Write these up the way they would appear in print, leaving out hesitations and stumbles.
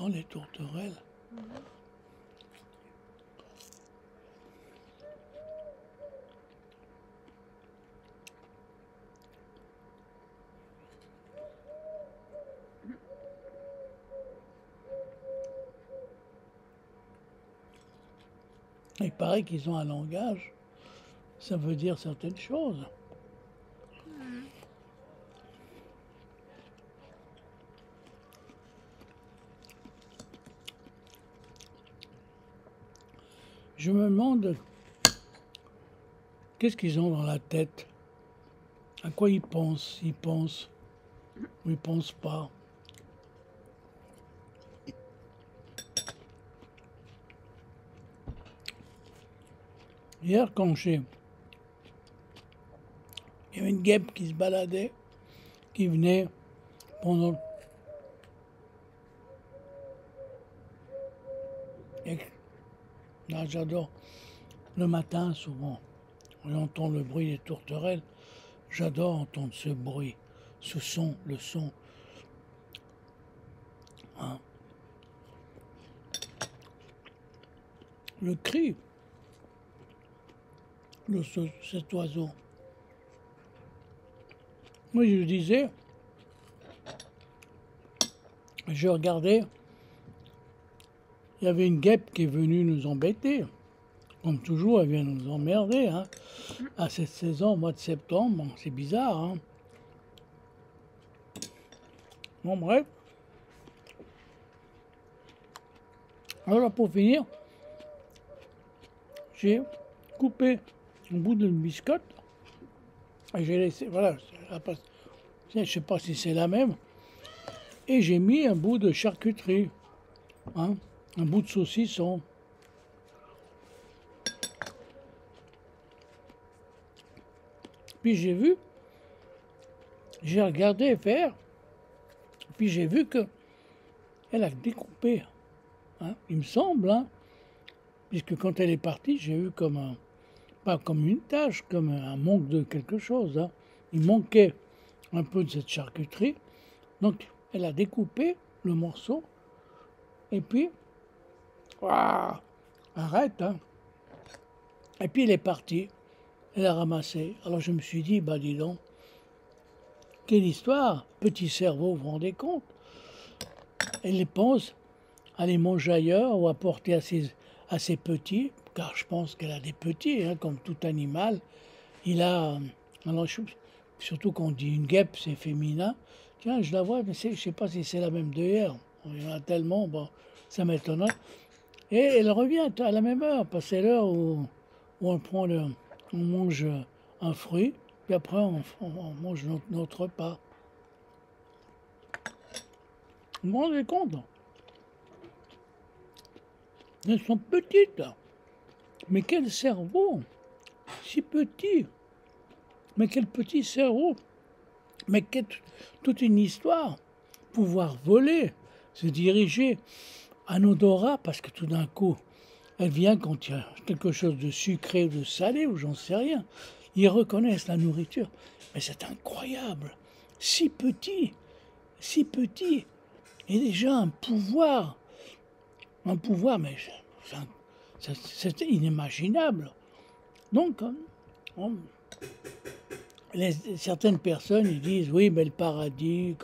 sens les tourterelles. Il paraît qu'ils ont un langage, ça veut dire certaines choses. Je me demande qu'est-ce qu'ils ont dans la tête, à quoi ils pensent ou ils pensent pas. Hier, il y avait une guêpe qui se baladait, qui venait pendant... Là, j'adore. Le matin, souvent, j'entends le bruit des tourterelles. J'adore entendre ce bruit, ce son, le son. Hein. Le cri de cet oiseau. Moi, je disais, je regardais, il y avait une guêpe qui est venue nous embêter. Comme toujours, elle vient nous emmerder. Hein. À cette saison, au mois de septembre, bon, c'est bizarre. Hein. Bon, bref. Alors, pour finir, j'ai coupé un bout de biscotte et j'ai laissé, voilà, je ne sais pas si c'est la même, et j'ai mis un bout de charcuterie, hein, un bout de saucisson. Puis j'ai regardé faire, puis j'ai vu que elle a découpé, hein, il me semble, hein, puisque quand elle est partie, j'ai eu comme un, pas comme une tâche, comme un manque de quelque chose. Hein. Il manquait un peu de cette charcuterie, donc elle a découpé le morceau, et puis, ouah, arrête, hein. Et puis elle est partie. Elle a ramassé. Alors je me suis dit, bah dis donc, quelle histoire, petit cerveau, vous vous rendez compte? Elle les pense à les manger ailleurs ou à porter à ses petits, car je pense qu'elle a des petits, hein, comme tout animal. Il a, alors surtout quand on dit une guêpe, c'est féminin. Tiens, je la vois, mais je ne sais pas si c'est la même de hier. Il y en a tellement, bon, ça m'étonnerait. Et elle revient à la même heure, parce que c'est l'heure où on mange un fruit, puis après on mange notre repas. Vous vous rendez compte? Elles sont petites, mais quel cerveau, si petit, mais quel petit cerveau, mais toute une histoire, pouvoir voler, se diriger, un odorat, parce que tout d'un coup, elle vient quand il y a quelque chose de sucré ou de salé, ou j'en sais rien. Ils reconnaissent la nourriture. Mais c'est incroyable. Si petit, et déjà un pouvoir, mais c'est inimaginable. Donc, certaines personnes ils disent, oui, mais le paradis,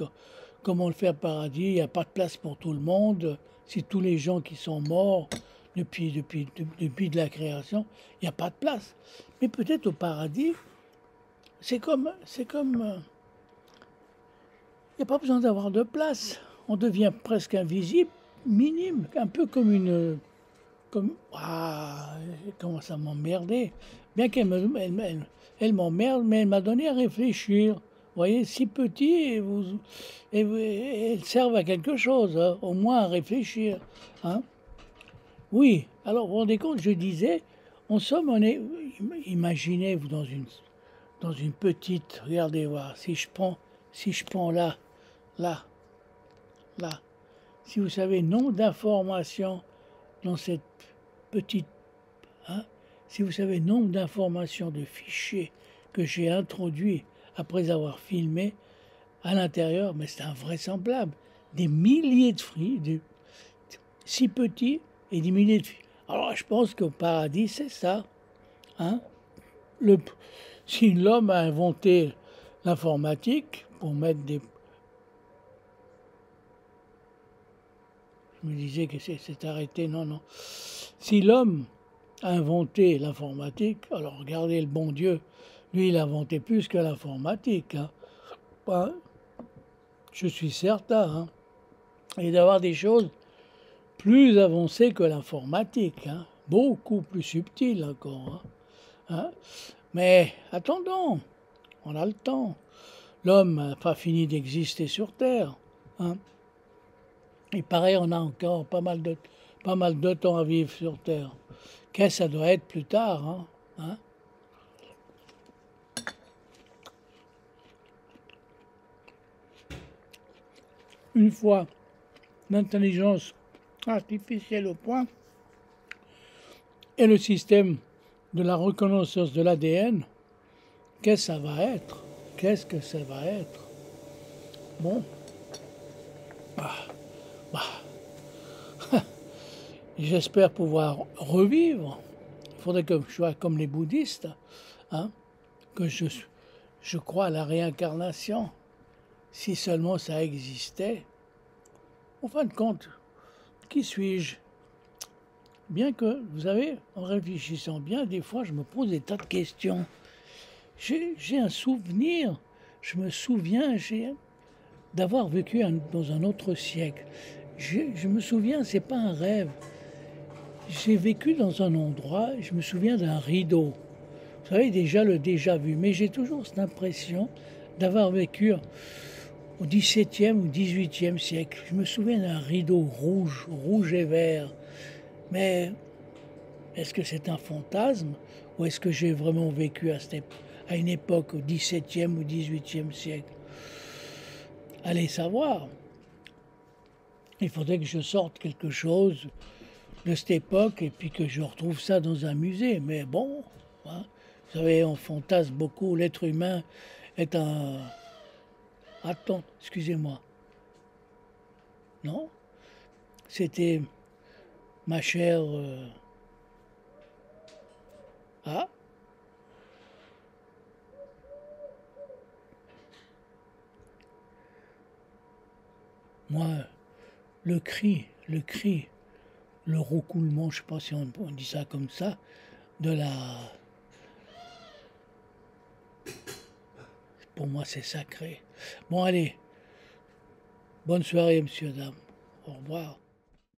comment le faire paradis, il n'y a pas de place pour tout le monde. Si tous les gens qui sont morts depuis de la création, il n'y a pas de place. Mais peut-être au paradis, c'est comme, il n'y a pas besoin d'avoir de place. On devient presque invisible, minime, un peu comme une, elle commence à m'emmerder. Bien elle m'emmerde, mais elle m'a donné à réfléchir. Vous voyez, si petit, elles servent à quelque chose, hein, au moins à réfléchir. Hein. Oui, alors vous vous rendez compte, je disais, en somme, imaginez-vous dans une petite, regardez voir, si je prends là, là, là, si vous savez le nombre d'informations dans cette petite, hein, si vous savez le nombre d'informations de fichiers que j'ai introduits après avoir filmé à l'intérieur, mais c'est invraisemblable, des milliers de si petit et 10 milliers de filles. Alors je pense qu'au paradis, c'est ça. Hein. Si l'homme a inventé l'informatique pour mettre des... Je me disais que c'est arrêté, non, non. Si l'homme a inventé l'informatique, alors regardez le bon Dieu, lui il a inventé plus que l'informatique. Hein. Ben, je suis certain. Hein. Et d'avoir des choses plus avancées que l'informatique, hein. Beaucoup plus subtiles encore. Hein. Hein. Mais attendons, on a le temps. L'homme n'a pas fini d'exister sur Terre. Hein. Il paraît qu'on a encore pas mal de temps à vivre sur Terre. Qu'est-ce que ça doit être plus tard, hein? Hein? Une fois l'intelligence artificielle au point et le système de la reconnaissance de l'ADN, qu'est-ce que ça va être? Qu'est-ce que ça va être? Bon. J'espère pouvoir revivre. Il faudrait que je sois comme les bouddhistes, hein, que je crois à la réincarnation, si seulement ça existait. En fin de compte, qui suis-je? Bien que, vous savez, en réfléchissant bien, des fois, je me pose des tas de questions. J'ai un souvenir, je me souviens d'avoir vécu dans un autre siècle. Je me souviens, c'est pas un rêve. J'ai vécu dans un endroit, je me souviens d'un rideau. Vous savez, déjà le déjà vu, mais j'ai toujours cette impression d'avoir vécu au XVIIe ou XVIIIe siècle. Je me souviens d'un rideau rouge, rouge et vert. Mais est-ce que c'est un fantasme ou est-ce que j'ai vraiment vécu à une époque, au XVIIe ou XVIIIe siècle? Allez savoir. Il faudrait que je sorte quelque chose de cette époque et puis que je retrouve ça dans un musée. Mais bon, hein, vous savez, on fantasme beaucoup. L'être humain est un... Attends, excusez-moi. Non? C'était ma chère... Ah? Moi, le cri, le roucoulement, je ne sais pas si on dit ça comme ça, de la... Pour moi, c'est sacré. Bon, allez. Bonne soirée, monsieur, dame. Au revoir.